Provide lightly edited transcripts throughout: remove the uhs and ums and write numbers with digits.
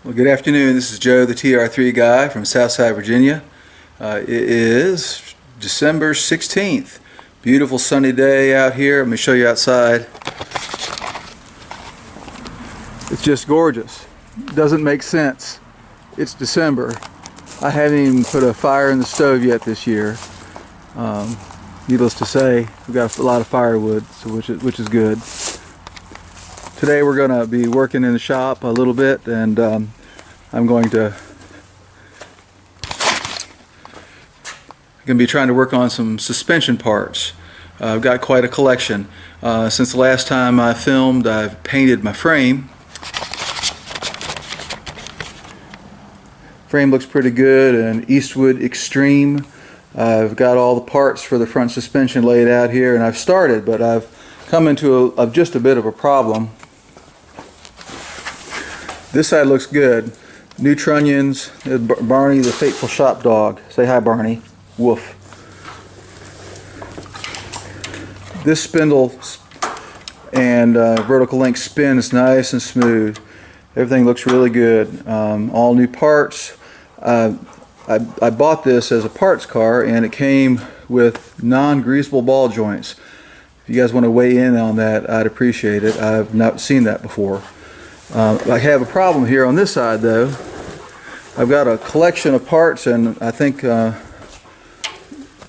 Well, good afternoon. This is Joe, the TR3 Guy from Southside, Virginia. It is December 16th. Beautiful sunny day out here. Let me show you outside. It's just gorgeous. Doesn't make sense. It's December. I haven't even put a fire in the stove yet this year. Needless to say, we've got a lot of firewood, so which is good. Today we're going to be working in the shop a little bit, and I'm going to be trying to work on some suspension parts. I've got quite a collection. Since the last time I filmed, I've painted my frame. Frame looks pretty good, an Eastwood Extreme. I've got all the parts for the front suspension laid out here, and I've started, but I've come into just a bit of a problem. This side looks good. New trunnions. Barney, the faithful shop dog. Say hi, Barney. Woof. This spindle and vertical link spin is nice and smooth. Everything looks really good. All new parts. I bought this as a parts car, and it came with non-greasable ball joints. If you guys want to weigh in on that, I'd appreciate it. I've not seen that before. I have a problem here on this side, though. I've got a collection of parts, and I think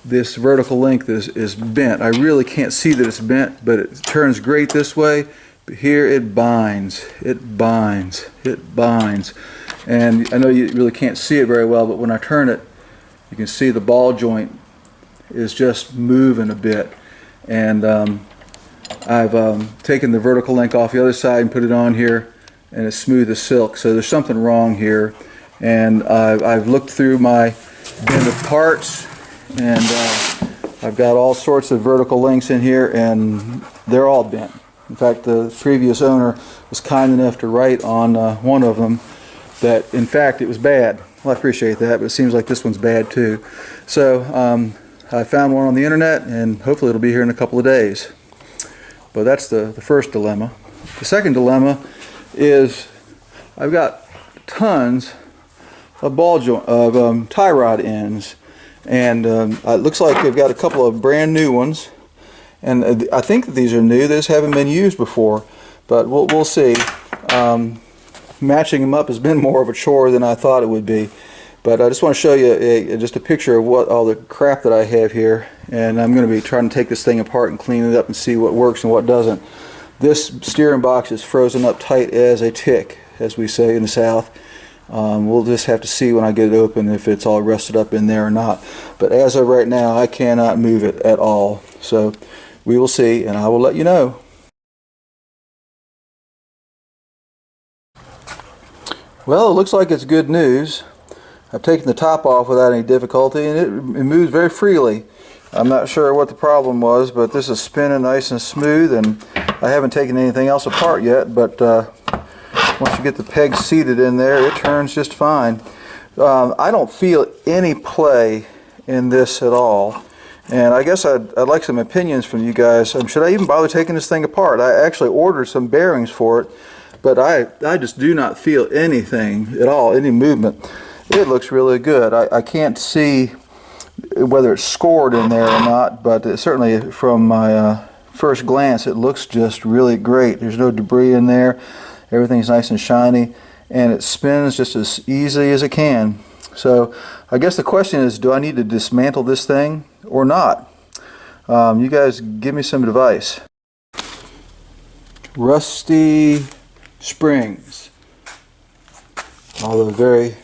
this vertical link is bent. I really can't see that it's bent, but it turns great this way. But here it binds. It binds. It binds. And I know you really can't see it very well, but when I turn it, you can see the ball joint is just moving a bit. And I've taken the vertical link off the other side and put it on here, and it's smooth as silk. So there's something wrong here. And I've looked through my bin of parts, and I've got all sorts of vertical links in here, and they're all bent. In fact, the previous owner was kind enough to write on one of them that, in fact, it was bad. Well, I appreciate that, but it seems like this one's bad too. So I found one on the internet, and hopefully it'll be here in a couple of days. But that's the first dilemma. The second dilemma is I've got tons of ball joint of tie rod ends, and it looks like they've got a couple of brand new ones, and I think that these are new. These haven't been used before, but we'll see. Matching them up has been more of a chore than I thought it would be, but I just want to show you just a picture of what all the crap that I have here, and I'm going to be trying to take this thing apart and clean it up and see what works and what doesn't. This steering box is frozen up tight as a tick, as we say in the South. We'll just have to see when I get it open if it's all rusted up in there or not. But as of right now, I cannot move it at all. So we will see, and I will let you know. Well, it looks like it's good news. I've taken the top off without any difficulty, and it moves very freely. I'm not sure what the problem was, but this is spinning nice and smooth, and I haven't taken anything else apart yet, but once you get the pegs seated in there, it turns just fine. I don't feel any play in this at all, and I guess I'd like some opinions from you guys. Should I even bother taking this thing apart? I actually ordered some bearings for it, but I just do not feel anything at all, any movement. It looks really good. I can't see whether it's scored in there or not, but certainly from my first glance, it looks just really great. There's no debris in there. Everything's nice and shiny, and it spins just as easy as it can. So I guess the question is, do I need to dismantle this thing or not? You guys give me some advice. Rusty springs, although very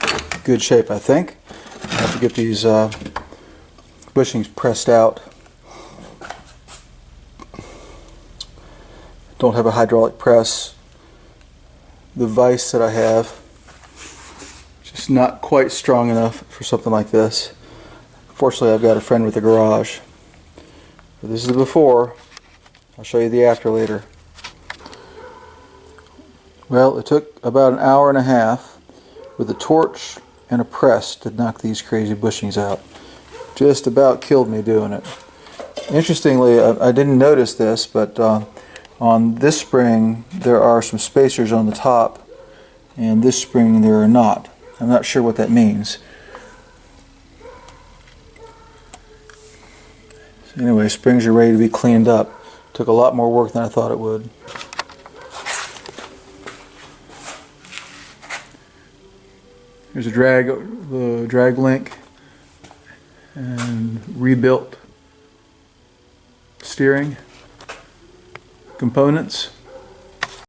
good shape, I think. I have to get these bushings pressed out. Don't have a hydraulic press. The vise that I have just not quite strong enough for something like this. Fortunately, I've got a friend with a garage. But this is the before. I'll show you the after later. Well, it took about an hour and a half with a torch and a press to knock these crazy bushings out. Just about killed me doing it. Interestingly, I didn't notice this, but on this spring there are some spacers on the top, and this spring there are not. I'm not sure what that means. So anyway, springs are ready to be cleaned up. Took a lot more work than I thought it would. Here's a drag link and rebuilt steering components.